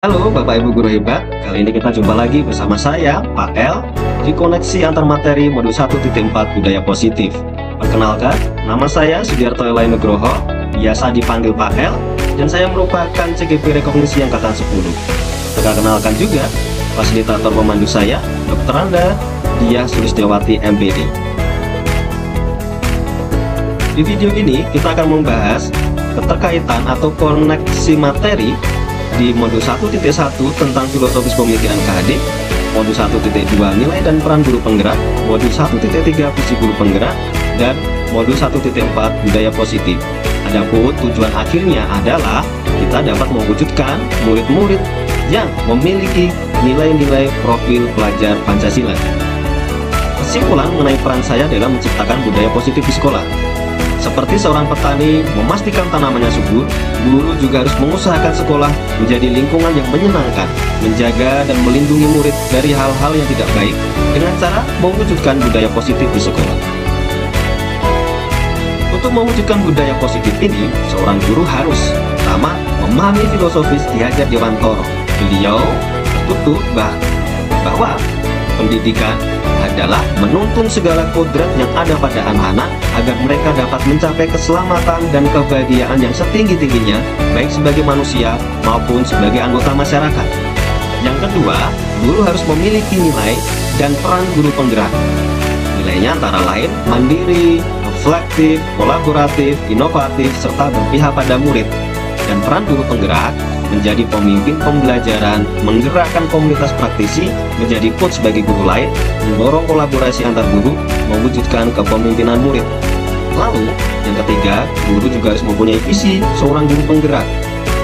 Halo Bapak Ibu Guru Hebat, kali ini kita jumpa lagi bersama saya, Pak L, di koneksi antar materi modul 1.4 Budaya Positif. Perkenalkan, nama saya Sudiarto Elai Nugroho, biasa dipanggil Pak L, dan saya merupakan CGP Rekognisi Angkatan 10. Kita kenalkan juga fasilitator pemandu saya, Dr. Anda, Diah Sulistiawati MPD. Di video ini, kita akan membahas keterkaitan atau koneksi materi di modul 1.1 tentang filosofis pemikiran KHD, modul 1.2 nilai dan peran guru penggerak, modul 1.3 visi guru penggerak, dan modul 1.4 budaya positif. Adapun tujuan akhirnya adalah kita dapat mewujudkan murid-murid yang memiliki nilai-nilai profil pelajar Pancasila. Kesimpulan mengenai peran saya dalam menciptakan budaya positif di sekolah. Seperti seorang petani memastikan tanamannya subur, guru juga harus mengusahakan sekolah menjadi lingkungan yang menyenangkan, menjaga dan melindungi murid dari hal-hal yang tidak baik dengan cara mewujudkan budaya positif di sekolah. Untuk mewujudkan budaya positif ini, seorang guru harus pertama memahami filosofis Ki Hajar Dewantoro. Beliau bertutur bahwa pendidikan adalah menuntun segala kodrat yang ada pada anak-anak agar mereka dapat mencapai keselamatan dan kebahagiaan yang setinggi-tingginya, baik sebagai manusia maupun sebagai anggota masyarakat. Yang kedua, guru harus memiliki nilai dan peran guru penggerak. Nilainya antara lain mandiri, reflektif, kolaboratif, inovatif, serta berpihak pada murid. Dan peran guru penggerak menjadi pemimpin pembelajaran, menggerakkan komunitas praktisi, menjadi coach bagi guru lain, mendorong kolaborasi antar guru, mewujudkan kepemimpinan murid. Lalu, yang ketiga, guru juga harus mempunyai visi seorang guru penggerak.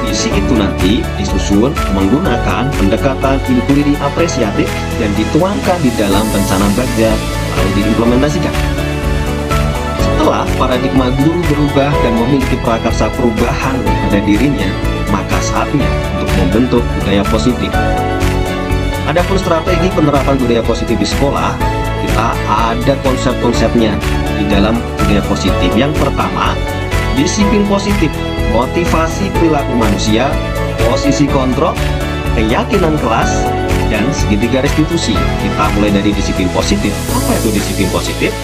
Visi itu nanti disusun menggunakan pendekatan inquiry apresiatif dan dituangkan di dalam rencana belajar, lalu diimplementasikan. Setelah paradigma guru berubah dan memiliki prakarsa perubahan pada dirinya, maka saatnya untuk membentuk budaya positif. Adapun strategi penerapan budaya positif di sekolah, kita ada konsep-konsepnya di dalam budaya positif. Yang pertama, disiplin positif, motivasi perilaku manusia, posisi kontrol, keyakinan kelas, dan segitiga restitusi. Kita mulai dari disiplin positif. Apa itu disiplin positif?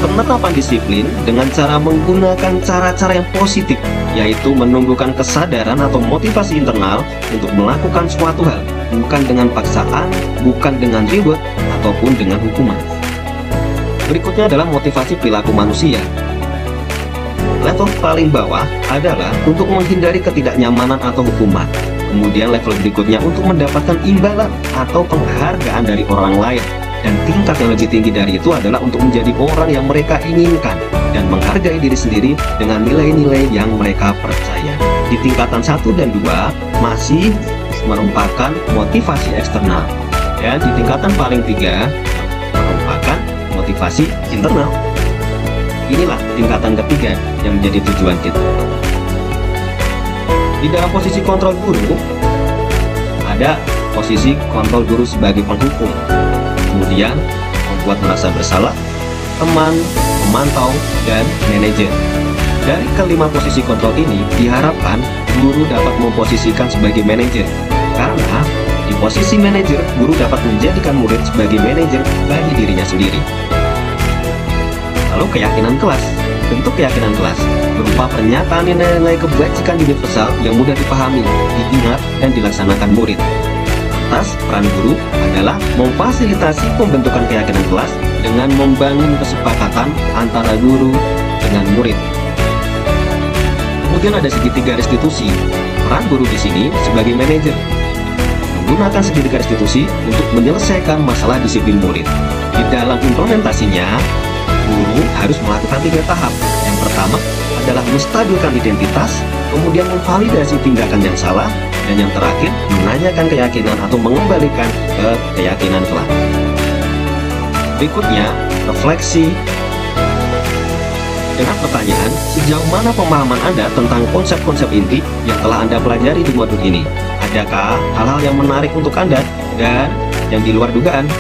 Penerapan disiplin dengan cara menggunakan cara-cara yang positif, yaitu menumbuhkan kesadaran atau motivasi internal untuk melakukan suatu hal, bukan dengan paksaan, bukan dengan reward, ataupun dengan hukuman. Berikutnya adalah motivasi perilaku manusia. Level paling bawah adalah untuk menghindari ketidaknyamanan atau hukuman. Kemudian level berikutnya untuk mendapatkan imbalan atau penghargaan dari orang lain. Dan tingkat yang lebih tinggi dari itu adalah untuk menjadi orang yang mereka inginkan dan menghargai diri sendiri dengan nilai-nilai yang mereka percaya. Di tingkatan 1 dan 2 masih merupakan motivasi eksternal. Dan di tingkatan paling 3 merupakan motivasi internal. Inilah tingkatan ketiga yang menjadi tujuan kita. Di dalam posisi kontrol guru, ada posisi kontrol guru sebagai penghukum. Kemudian membuat merasa bersalah, teman, pemantau, dan manajer. Dari kelima posisi kontrol ini diharapkan guru dapat memposisikan sebagai manajer, karena di posisi manajer guru dapat menjadikan murid sebagai manajer bagi dirinya sendiri. Lalu keyakinan kelas. Bentuk keyakinan kelas berupa pernyataan nilai-nilai kebajikan universal yang mudah dipahami, diingat, dan dilaksanakan murid. Peran guru adalah memfasilitasi pembentukan keyakinan kelas dengan membangun kesepakatan antara guru dengan murid. Kemudian ada segitiga restitusi. Peran guru di sini sebagai manajer, menggunakan segitiga restitusi untuk menyelesaikan masalah disiplin murid. Di dalam implementasinya, guru harus melakukan 3 tahap. Yang pertama adalah menstabilkan identitas, kemudian memvalidasi tindakan yang salah, dan yang terakhir menanyakan keyakinan atau mengembalikan ke keyakinan kelas. Berikutnya, refleksi dengan pertanyaan, sejauh mana pemahaman Anda tentang konsep-konsep inti yang telah Anda pelajari di modul ini? Adakah hal-hal yang menarik untuk Anda dan yang di luar dugaan?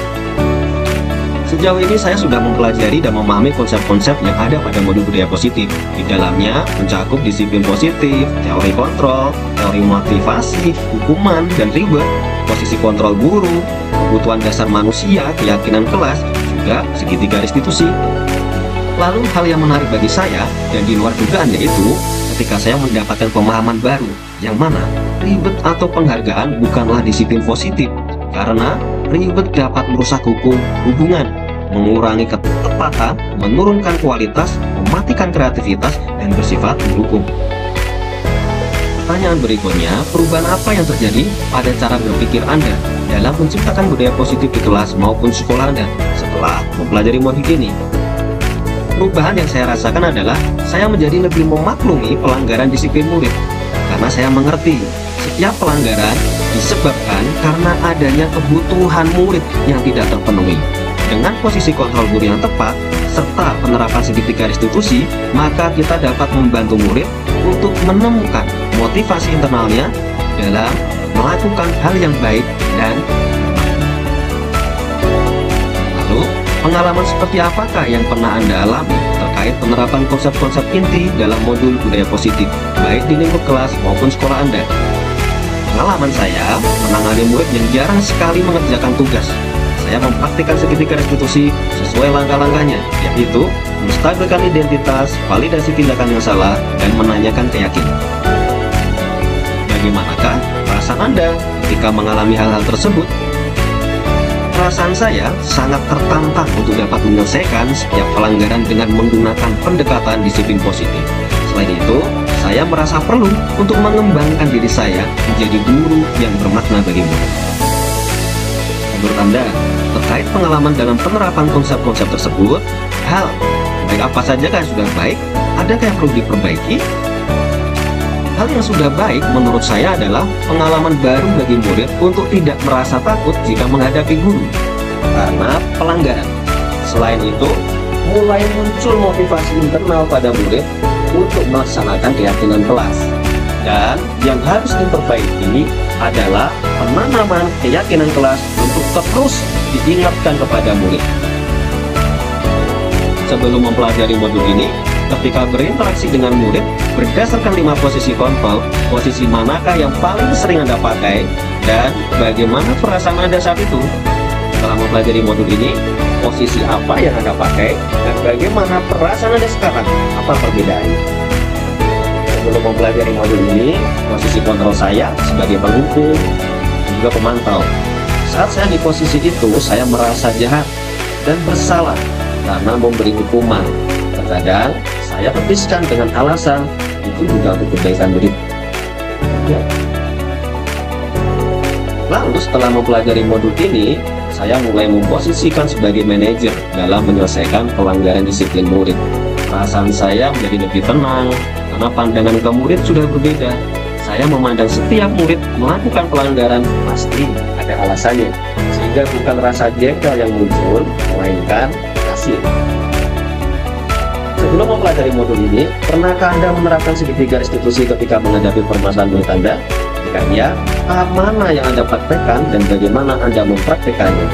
Sejauh ini saya sudah mempelajari dan memahami konsep-konsep yang ada pada modul budaya positif. Di dalamnya mencakup disiplin positif, teori kontrol, teori motivasi, hukuman, dan reward, posisi kontrol guru, kebutuhan dasar manusia, keyakinan kelas, juga segitiga restitusi. Lalu hal yang menarik bagi saya dan di luar dugaan yaitu ketika saya mendapatkan pemahaman baru, yang mana reward atau penghargaan bukanlah disiplin positif, karena reward dapat merusak hubungan, mengurangi ketepatan, menurunkan kualitas, mematikan kreativitas, dan bersifat mendukung. Pertanyaan berikutnya, perubahan apa yang terjadi pada cara berpikir Anda dalam menciptakan budaya positif di kelas maupun sekolah Anda setelah mempelajari modul ini? Perubahan yang saya rasakan adalah saya menjadi lebih memaklumi pelanggaran disiplin murid, karena saya mengerti setiap pelanggaran disebabkan karena adanya kebutuhan murid yang tidak terpenuhi. Dengan posisi kontrol guru yang tepat, serta penerapan segitiga restitusi, maka kita dapat membantu murid untuk menemukan motivasi internalnya dalam melakukan hal yang baik dan lalu, pengalaman seperti apakah yang pernah Anda alami terkait penerapan konsep-konsep inti dalam modul budaya positif, baik di lingkup kelas maupun sekolah Anda? Pengalaman saya menangani murid yang jarang sekali mengerjakan tugas. Saya mempraktikkan segitiga restitusi sesuai langkah-langkahnya, yaitu menstabilkan identitas, validasi tindakan yang salah, dan menanyakan keyakinan. Bagaimanakah perasaan Anda ketika mengalami hal-hal tersebut? Perasaan saya sangat tertantang untuk dapat menyelesaikan setiap pelanggaran dengan menggunakan pendekatan disiplin positif. Selain itu, saya merasa perlu untuk mengembangkan diri saya menjadi guru yang bermakna bagi murid. Menurut Anda, terkait pengalaman dalam penerapan konsep-konsep tersebut, hal baik apa saja yang sudah baik, adakah yang perlu diperbaiki? Hal yang sudah baik menurut saya adalah pengalaman baru bagi murid untuk tidak merasa takut jika menghadapi guru karena pelanggaran. Selain itu, mulai muncul motivasi internal pada murid untuk melaksanakan keyakinan kelas. Dan yang harus diperbaiki adalah penanaman keyakinan kelas untuk terus diingatkan kepada murid. Sebelum mempelajari modul ini, ketika berinteraksi dengan murid, berdasarkan 5 posisi kontrol, posisi manakah yang paling sering Anda pakai, dan bagaimana perasaan Anda saat itu? Setelah mempelajari modul ini, posisi apa yang Anda pakai, dan bagaimana perasaan Anda sekarang? Apa perbedaannya? Sebelum mempelajari modul ini, posisi kontrol saya sebagai penghukum dan juga pemantau. Saat saya di posisi itu, saya merasa jahat dan bersalah karena memberi hukuman. Terkadang saya tepiskan dengan alasan itu juga untuk kebaikan murid. Ya. Lalu setelah mempelajari modul ini, saya mulai memposisikan sebagai manajer dalam menyelesaikan pelanggaran disiplin murid. Perasaan saya menjadi lebih tenang karena pandangan ke murid sudah berbeda. Saya memandang setiap murid melakukan pelanggaran pasti ada alasannya, sehingga bukan rasa jengkel yang muncul, melainkan kasih. Sebelum mempelajari modul ini, pernahkah Anda menerapkan segitiga restitusi ketika menghadapi permasalahan murid Anda? Jika iya, tahap mana yang Anda praktekkan dan bagaimana Anda mempraktekannya?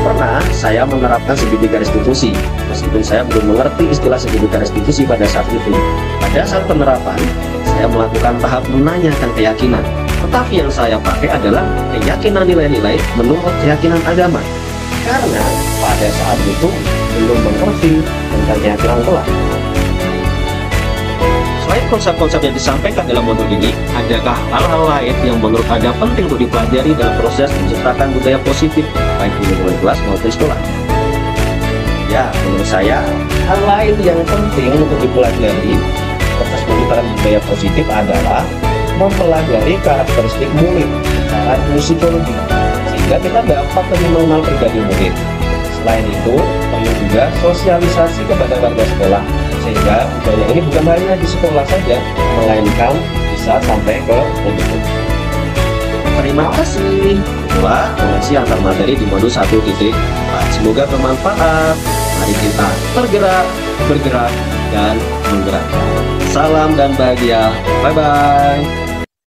Pernah saya menerapkan segitiga restitusi, meskipun saya belum mengerti istilah segitiga restitusi pada saat itu. Pada saat penerapan, saya melakukan tahap menanyakan keyakinan, tetapi yang saya pakai adalah keyakinan nilai-nilai menurut keyakinan agama, karena pada saat itu belum mengerti tentang keyakinan kelak. Selain konsep-konsep yang disampaikan dalam modul ini, adakah hal-hal lain yang menurut Anda penting untuk dipelajari dalam proses menciptakan budaya positif, baik di lingkungan kelas maupun sekolah? Ya, menurut saya, hal lain yang penting untuk dipelajari proses penciptaan budaya positif adalah mempelajari karakteristik murid secara psikologi, sehingga kita dapat lebih mengenal pribadi murid. Selain itu, perlu juga sosialisasi kepada warga sekolah, sehingga budaya ini bukan hanya di sekolah saja, melainkan bisa sampai ke individu. Terima kasih. Itulah koneksi antar materi di modul 1.4. Semoga bermanfaat. Mari kita tergerak, bergerak, dan menggerakkan. Salam dan bahagia. Bye-bye.